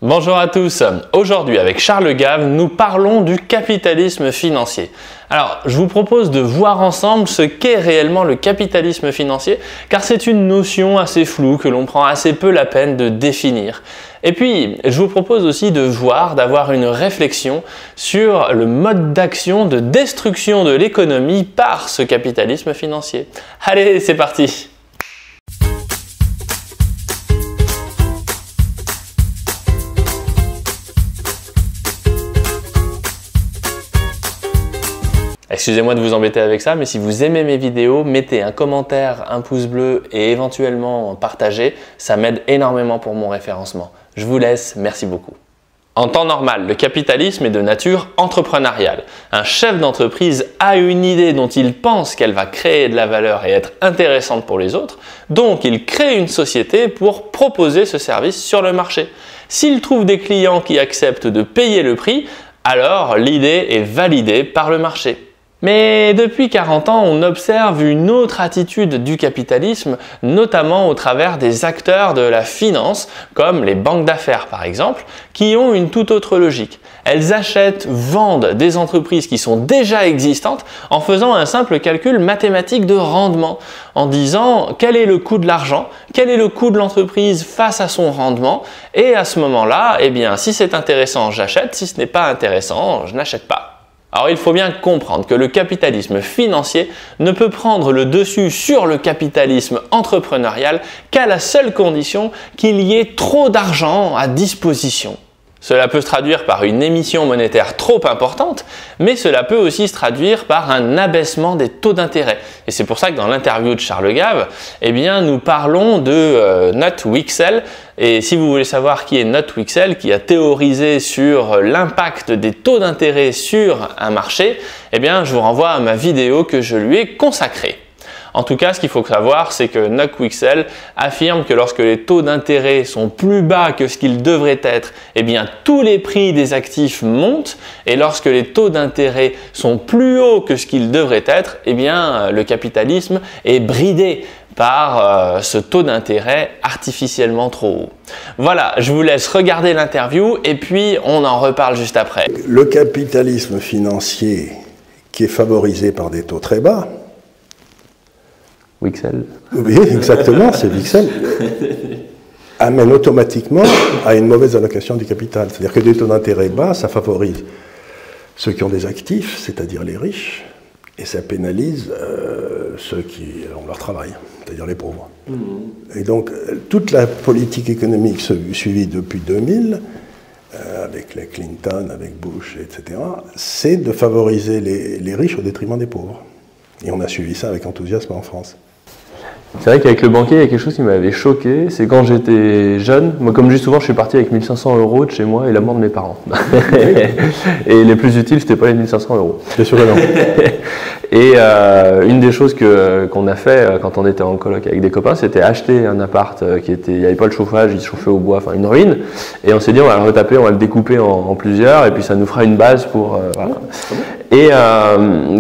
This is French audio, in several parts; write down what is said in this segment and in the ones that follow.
Bonjour à tous, aujourd'hui avec Charles Gave, nous parlons du capitalisme financier. Alors, je vous propose de voir ensemble ce qu'est réellement le capitalisme financier, car c'est une notion assez floue que l'on prend assez peu la peine de définir. Et puis, je vous propose aussi d'avoir une réflexion sur le mode d'action de destruction de l'économie par ce capitalisme financier. Allez, c'est parti! Excusez-moi de vous embêter avec ça, mais si vous aimez mes vidéos, mettez un commentaire, un pouce bleu et éventuellement partagez. Ça m'aide énormément pour mon référencement. Je vous laisse, merci beaucoup. En temps normal, le capitalisme est de nature entrepreneuriale. Un chef d'entreprise a une idée dont il pense qu'elle va créer de la valeur et être intéressante pour les autres, donc il crée une société pour proposer ce service sur le marché. S'il trouve des clients qui acceptent de payer le prix, alors l'idée est validée par le marché. Mais depuis 40 ans, on observe une autre attitude du capitalisme, notamment au travers des acteurs de la finance, comme les banques d'affaires par exemple, qui ont une toute autre logique. Elles achètent, vendent des entreprises qui sont déjà existantes en faisant un simple calcul mathématique de rendement, en disant quel est le coût de l'argent, quel est le coût de l'entreprise face à son rendement, et à ce moment-là, eh bien, si c'est intéressant, j'achète, si ce n'est pas intéressant, je n'achète pas. Alors il faut bien comprendre que le capitalisme financier ne peut prendre le dessus sur le capitalisme entrepreneurial qu'à la seule condition qu'il y ait trop d'argent à disposition. Cela peut se traduire par une émission monétaire trop importante, mais cela peut aussi se traduire par un abaissement des taux d'intérêt. Et c'est pour ça que dans l'interview de Charles Gave, eh bien, nous parlons de Knut Wicksell. Et si vous voulez savoir qui est Knut Wicksell, qui a théorisé sur l'impact des taux d'intérêt sur un marché, eh bien, je vous renvoie à ma vidéo que je lui ai consacrée. En tout cas, ce qu'il faut savoir, c'est que Knut Wicksell affirme que lorsque les taux d'intérêt sont plus bas que ce qu'ils devraient être, eh bien, tous les prix des actifs montent, et lorsque les taux d'intérêt sont plus hauts que ce qu'ils devraient être, eh bien, le capitalisme est bridé par ce taux d'intérêt artificiellement trop haut. Voilà, je vous laisse regarder l'interview et puis on en reparle juste après. Le capitalisme financier qui est favorisé par des taux très bas, Wicksell. Oui, exactement, c'est Wicksell, amène automatiquement à une mauvaise allocation du capital. C'est-à-dire que des taux d'intérêt bas, ça favorise ceux qui ont des actifs, c'est-à-dire les riches, et ça pénalise ceux qui ont leur travail, c'est-à-dire les pauvres. Et donc, toute la politique économique suivie depuis 2000, avec les Clinton, avec Bush, etc., c'est de favoriser les riches au détriment des pauvres. Et on a suivi ça avec enthousiasme en France. C'est vrai qu'avec le banquier, il y a quelque chose qui m'avait choqué, c'est quand j'étais jeune, moi comme je dis souvent, je suis parti avec 1 500 € de chez moi et la mort de mes parents. Et les plus utiles, c'était pas les 1 500 €. Bien sûr que non. Et une des choses qu'on a fait quand on était en coloc avec des copains, c'était acheter un appart il n'y avait pas le chauffage, il chauffait au bois, enfin une ruine. Et on s'est dit, on va le retaper, on va le découper en plusieurs, et puis ça nous fera une base pour... voilà. Et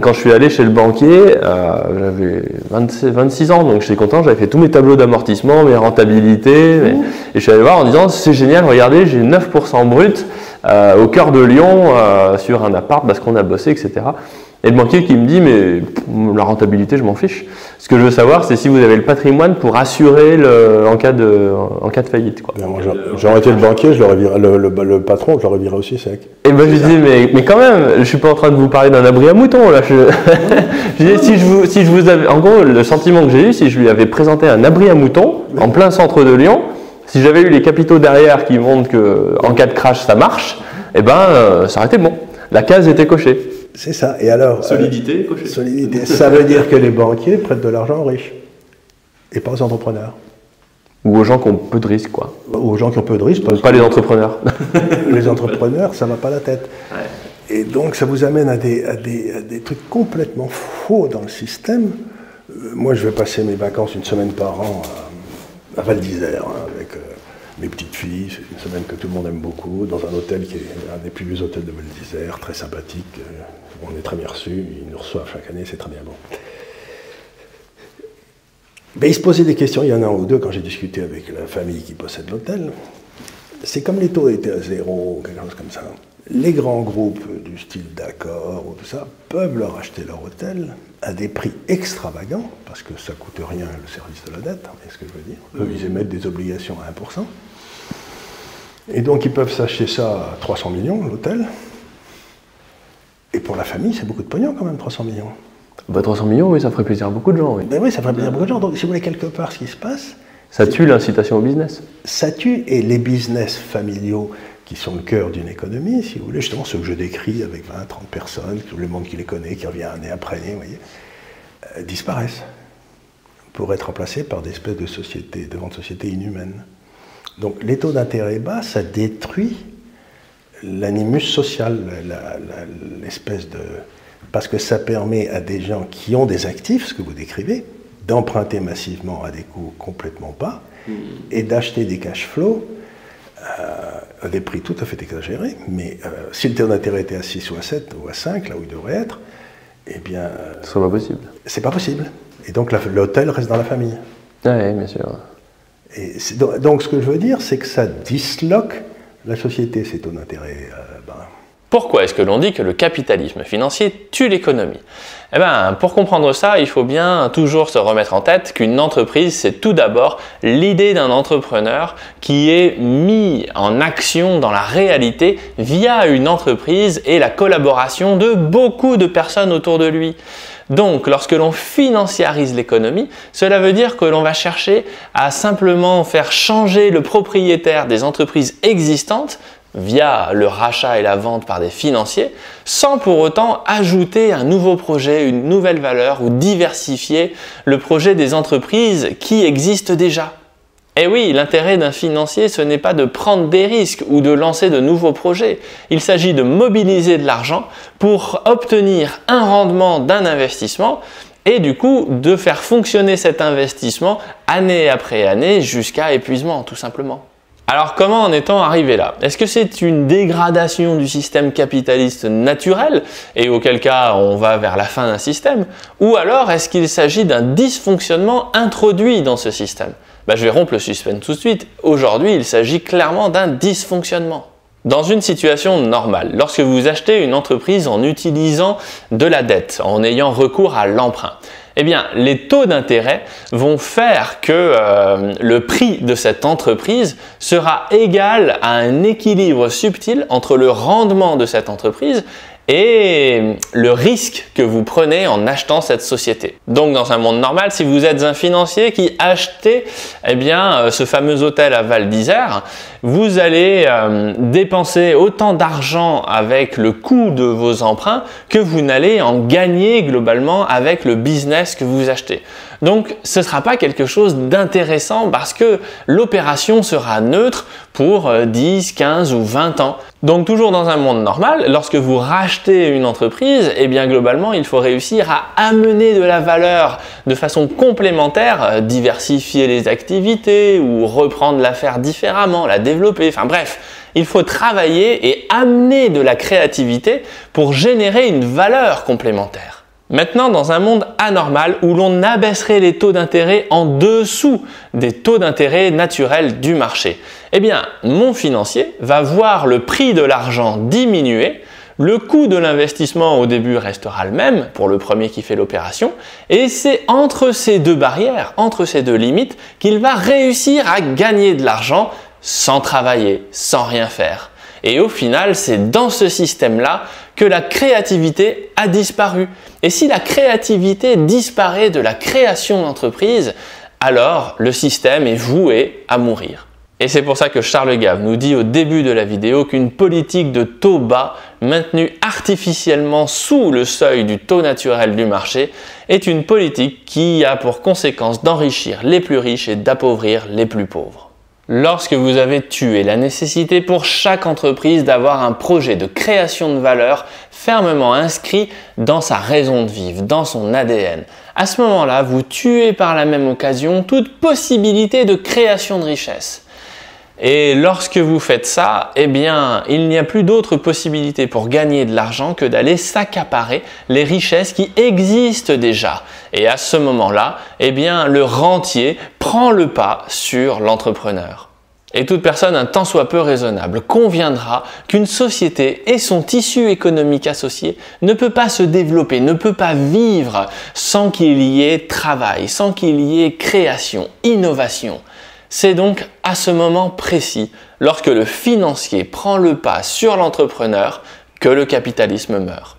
quand je suis allé chez le banquier, j'avais 26 ans, donc j'étais content, j'avais fait tous mes tableaux d'amortissement, mes rentabilités, et je suis allé voir en disant, c'est génial, regardez, j'ai 9% brut au cœur de Lyon sur un appart parce qu'on a bossé, etc. Et le banquier qui me dit, mais la rentabilité, je m'en fiche. Ce que je veux savoir, c'est si vous avez le patrimoine pour assurer en cas de faillite. Quoi. J'aurais été le banquier, le patron, je l'aurais viré aussi sec. Et ben je lui dis, mais quand même, je suis pas en train de vous parler d'un abri à moutons, là. Je dis, si je vous avais, en gros, le sentiment que j'ai eu, si je lui avais présenté un abri à moutons, en plein centre de Lyon, si j'avais eu les capitaux derrière qui montrent qu'en cas de crash, ça marche, eh ben, ça aurait été bon. La case était cochée. C'est ça. Et alors, solidité, coché. Solidité, ça veut dire que les banquiers prêtent de l'argent aux riches et pas aux entrepreneurs. Ou aux gens qui ont peu de risques, quoi. Ou aux gens qui ont peu de risques. Pas les entrepreneurs. Les entrepreneurs, ça ne va pas la tête. Ouais. Et donc, ça vous amène à des trucs complètement faux dans le système. Moi, je vais passer mes vacances une semaine par an à Val d'Isère, avec mes petites filles. C'est une semaine que tout le monde aime beaucoup, dans un hôtel qui est un des plus vieux hôtels de Val d'Isère, très sympathique. On est très bien reçus, ils nous reçoivent chaque année, c'est très bien bon. Ben, ils se posaient des questions, il y en a un ou deux quand j'ai discuté avec la famille qui possède l'hôtel. c'est comme les taux étaient à zéro, quelque chose comme ça. Les grands groupes du style d'Accor ou tout ça peuvent leur acheter leur hôtel à des prix extravagants, parce que ça ne coûte rien le service de la dette, vous voyez ce que je veux dire. Eux, ils émettent des obligations à 1%. Et donc, ils peuvent s'acheter ça à 300 millions, l'hôtel. Et pour la famille, c'est beaucoup de pognon quand même, 300 millions. Bah, 300 millions, oui, ça ferait plaisir à beaucoup de gens. Oui, ben oui, ça ferait plaisir à beaucoup de gens. Donc, si vous voulez, quelque part, ce qui se passe... Ça tue l'incitation au business. Ça tue, et les business familiaux qui sont le cœur d'une économie, si vous voulez, justement ceux que je décris avec 20, 30 personnes, tout le monde qui les connaît, qui revient année après année, vous voyez, disparaissent pour être remplacés par des espèces de sociétés, de grandes sociétés inhumaines. Donc les taux d'intérêt bas, ça détruit l'animus social, l'espèce de... Parce que ça permet à des gens qui ont des actifs, ce que vous décrivez, d'emprunter massivement à des coûts complètement bas et d'acheter des cash flows à des prix tout à fait exagérés. Mais si le taux d'intérêt était à 6 ou à 7 ou à 5, là où il devrait être, eh bien... Ce serait pas possible. C'est pas possible. Et donc l'hôtel reste dans la famille. Oui, bien sûr. Et donc ce que je veux dire, c'est que ça disloque la société, ces taux d'intérêt bas. Pourquoi est-ce que l'on dit que le capitalisme financier tue l'économie? Eh bien, pour comprendre ça, il faut bien toujours se remettre en tête qu'une entreprise, c'est tout d'abord l'idée d'un entrepreneur qui est mis en action dans la réalité via une entreprise et la collaboration de beaucoup de personnes autour de lui. Donc, lorsque l'on financiarise l'économie, cela veut dire que l'on va chercher à simplement faire changer le propriétaire des entreprises existantes via le rachat et la vente par des financiers, sans pour autant ajouter un nouveau projet, une nouvelle valeur ou diversifier le projet des entreprises qui existent déjà. Et oui, l'intérêt d'un financier, ce n'est pas de prendre des risques ou de lancer de nouveaux projets. Il s'agit de mobiliser de l'argent pour obtenir un rendement d'un investissement et du coup de faire fonctionner cet investissement année après année jusqu'à épuisement, tout simplement. Alors comment en est-on arrivé là? Est-ce que c'est une dégradation du système capitaliste naturel et auquel cas on va vers la fin d'un système? Ou alors est-ce qu'il s'agit d'un dysfonctionnement introduit dans ce système? Je vais rompre le suspense tout de suite. Aujourd'hui, il s'agit clairement d'un dysfonctionnement. Dans une situation normale, lorsque vous achetez une entreprise en utilisant de la dette, en ayant recours à l'emprunt, eh bien, les taux d'intérêt vont faire que le prix de cette entreprise sera égal à un équilibre subtil entre le rendement de cette entreprise et le risque que vous prenez en achetant cette société. Donc dans un monde normal, si vous êtes un financier qui achetez ce fameux hôtel à Val d'Isère, vous allez dépenser autant d'argent avec le coût de vos emprunts que vous n'allez en gagner globalement avec le business que vous achetez. Donc ce ne sera pas quelque chose d'intéressant parce que l'opération sera neutre pour 10, 15 ou 20 ans. Donc toujours dans un monde normal, lorsque vous rachetez une entreprise, globalement il faut réussir à amener de la valeur de façon complémentaire, diversifier les activités ou reprendre l'affaire différemment, la développer, enfin bref. Il faut travailler et amener de la créativité pour générer une valeur complémentaire. Maintenant, dans un monde anormal où l'on abaisserait les taux d'intérêt en dessous des taux d'intérêt naturels du marché, mon financier va voir le prix de l'argent diminuer, le coût de l'investissement au début restera le même pour le premier qui fait l'opération, et c'est entre ces deux barrières, entre ces deux limites, qu'il va réussir à gagner de l'argent sans travailler, sans rien faire. Et au final, c'est dans ce système-là que la créativité a disparu. Et si la créativité disparaît de la création d'entreprise, alors le système est voué à mourir. Et c'est pour ça que Charles Gave nous dit au début de la vidéo qu'une politique de taux bas, maintenue artificiellement sous le seuil du taux naturel du marché, est une politique qui a pour conséquence d'enrichir les plus riches et d'appauvrir les plus pauvres. Lorsque vous avez tué la nécessité pour chaque entreprise d'avoir un projet de création de valeur fermement inscrit dans sa raison de vivre, dans son ADN, à ce moment-là, vous tuez par la même occasion toute possibilité de création de richesse. Et lorsque vous faites ça, il n'y a plus d'autre possibilité pour gagner de l'argent que d'aller s'accaparer les richesses qui existent déjà. Et à ce moment-là, le rentier prend le pas sur l'entrepreneur. Et toute personne un tant soit peu raisonnable conviendra qu'une société et son tissu économique associé ne peut pas se développer, ne peut pas vivre sans qu'il y ait travail, sans qu'il y ait création, innovation. C'est donc à ce moment précis, lorsque le financier prend le pas sur l'entrepreneur, que le capitalisme meurt.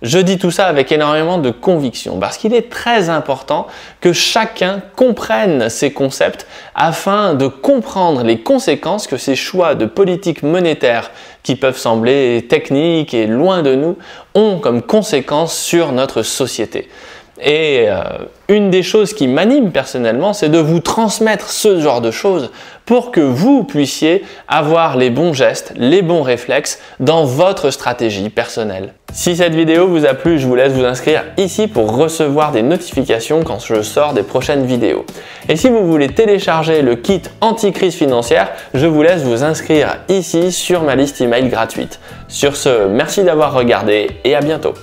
Je dis tout ça avec énormément de conviction parce qu'il est très important que chacun comprenne ces concepts afin de comprendre les conséquences que ces choix de politique monétaire qui peuvent sembler techniques et loin de nous ont comme conséquence sur notre société. Et une des choses qui m'anime personnellement, c'est de vous transmettre ce genre de choses pour que vous puissiez avoir les bons gestes, les bons réflexes dans votre stratégie personnelle. Si cette vidéo vous a plu, je vous laisse vous inscrire ici pour recevoir des notifications quand je sors des prochaines vidéos. Et si vous voulez télécharger le kit anti-crise financière, je vous laisse vous inscrire ici sur ma liste email gratuite. Sur ce, merci d'avoir regardé et à bientôt.